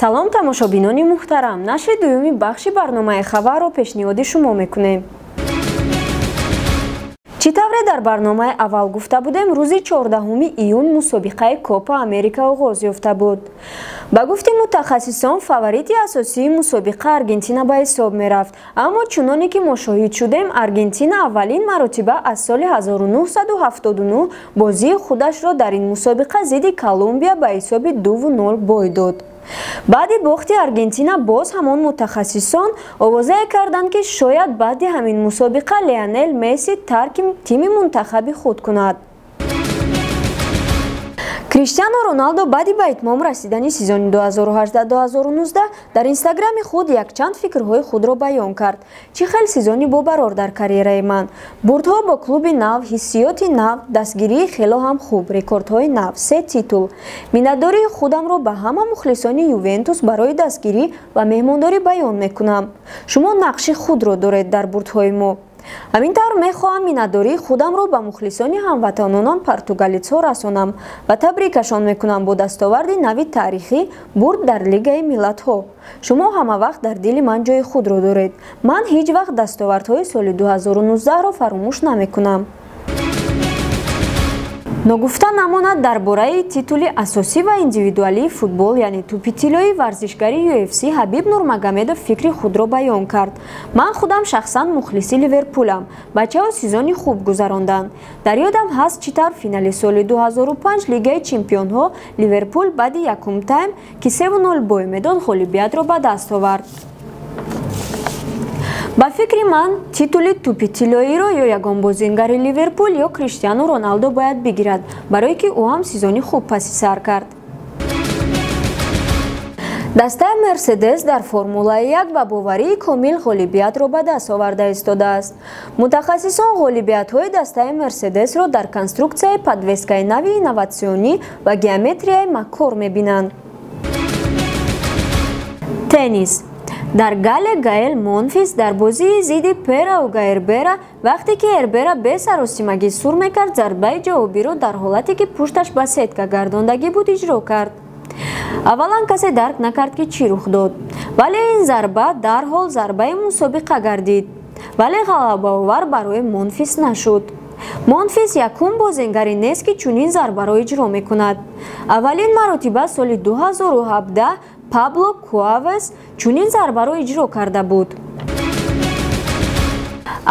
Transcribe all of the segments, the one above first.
салом тамошобинони муҳтарам, нашри дуюми бахши барномаи хабарро пешниҳоди шумо мекунем. чӣ тавре дар барномаи аввал гуфта будем, рӯзи 14 июн мусобиқаи Копа Америка оғоз ёфта буд. ба гуфти мутахассисон, фаворити асосии мусобиқа Аргентина ба ҳисоб мерафт, аммо чуноне ки мо шоҳид шудем, Аргентина аввалин маротиба аз соли 1979 бозии худашро дар ин мусобиқа зидди Колумбия ба ҳисоби 2-0 бой дод. баъди бохти Аргентина боз ҳамон мутахассисон овозае карданд ки шояд баъди ҳамин мусобиқа Лионел Месси тарки тими мунтахаби худ кунад. Криштиано Роналдо баъди ба итмом расидани сезони 2018-2019 дар инстаграми худ якчанд фикрҳои худро баён кард. Чӣ хел сезони бобарор дар карьераи ман. Бурдҳо бо клуби нав, ҳиссиёти нав, дастгирии хело ҳам хуб, рекордҳои нав, 3 титул. Миннатдории худамро ба ҳама мухлисони Ювентус барои дастгирӣ ва меҳмондорӣ баён мекунам. Шумо нақши худро доред дар бурдҳои мо. ҳамин тавр мехоҳам миннатдории худамро ба мухлисони ҳамватанонам португалицҳо расонам ва табрикашон мекунам бо дастоварди нави таърихӣ бурд дар Лигаи Миллатҳо. шумо ҳама вақт дар дили ман ҷои худро доред. ман ҳеҷ вақт дастовардҳои соли 2019-ро фаромӯш намекунам. ногуфта намонад дар бораи титули асосӣ ва индивидуалии футбол, яъне тӯпи-тиллои варзишгари UFC Ҳабиб Нурмагомедов фикри худро баён кард. ман худам шахсан мухлиси Ливерпулам. бачаҳо сезони хуб гузаронданд. дар ёдам ҳаст чӣ тавр финали соли 2005 Лигаи Чемпионҳо Ливерпул баъди якум тайм ки 3-0 бой медод ғолибиятро ба даст овард. ба фикри ман титули тӯпи-тиллоиро ё ягон бозингари Ливерпул ё Криштиано Роналдо бояд бигирад, барое ки ӯ ҳам сезони хуб паси сар кард. дастаи Мерседес дар Формулаи 1 ба боварии комил ғолибиятро ба даст оварда истодааст. мутахассисон ғолибиятҳои дастаи Мерседесро дар конструксияи подвескаи нави инноватсионӣ ва геометрияи маккор мебинанд. теннис. дар гале Гаэл Монфис дар бозии зидди Перау Гаербера вақте ки Эрбера бесаросимагӣ сур мекард, зарбаи ҷавобиро дар ҳолате ки пушташ ба сетка гардондагӣ буд иҷро кард. аввалан касе дарк накард ки чӣ рух дод, вале ин зарба дарҳол зарбаи мусобиқа гардид, вале ғалабаовар барои Монфис нашуд. Монфис якум бозингаре нест ки чунин зарбаро иҷро мекунад. аввалин маротиба соли 2017 Пабло Куавес чунин зарбаро иҷро карда буд.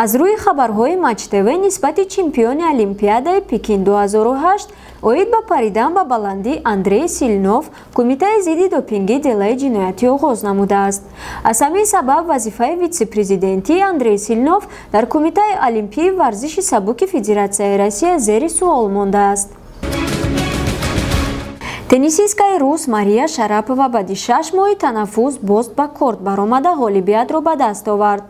аз рӯи хабарҳои Матч ТВ нисбати чемпиони Олимпиадаи Пекин 2008 оид ба паридан ба баландӣ Андрей Силинов кумитаи зидди допингӣ делаи ҷиноятӣ оғоз намудааст. аз ҳамин сабаб вазифаи витсе-президентии Андрей Силинов дар кумитаи олимпии варзиши сабуки Федератсияи Россия зери суол мондааст. теннисисткаи рус Мария Шарапова баъди 6 моҳи танаффус боз ба корт баромада ғолибиятро ба даст овард.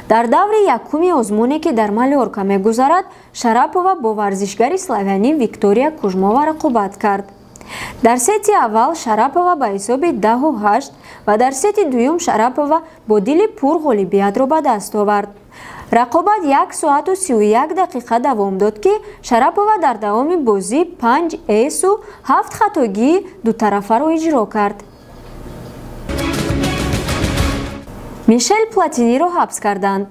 дар даври якуми озмуне ки дар Малёрка мегузарад, Шарапова бо варзишгари славянӣ Виктория Кужмова рақобат кард. дар сети аввал Шарапова ба ҳисоби 10-8 ва дар сети дуюм Шарапова бо дили пур ғолибиятро ба даст овард. рақобат 1 соату 31 дақиқа давом дод ки Шарапова дар давоми бозӣ 5 эсу 7 хатогии дутарафаро иҷро кард. Мишел Платиниро ҳабс карданд.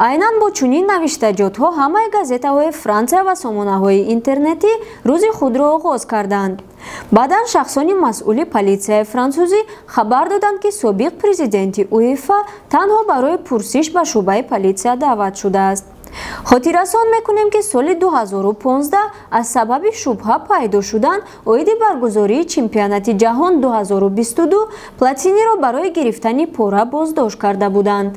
айнан бо чунин навиштаҷотҳо ҳамаи газетаҳои Франсия ва сомонаҳои интернетӣ рӯзи худро оғоз карданд. баъдан шахсони масъули полисияи франсузӣ хабар доданд ки собиқ президенти УЕФА танҳо барои пурсиш ба шуъбаи полисия даъват шудааст. хотиррасон мекунем ки соли 2015 аз сабаби шубҳа пайдо шудан оиди баргузории чемпионати ҷаҳон 2022 Платиниро барои гирифтани пора боздошт карда буданд.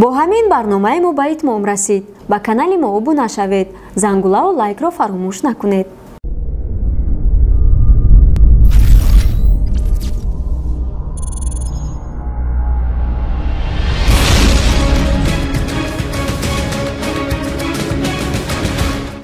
бо ҳамин барномаи мо ба итмом расид. ба канали мо обуна шавед. зангулаву лайкро фаромӯш накунед.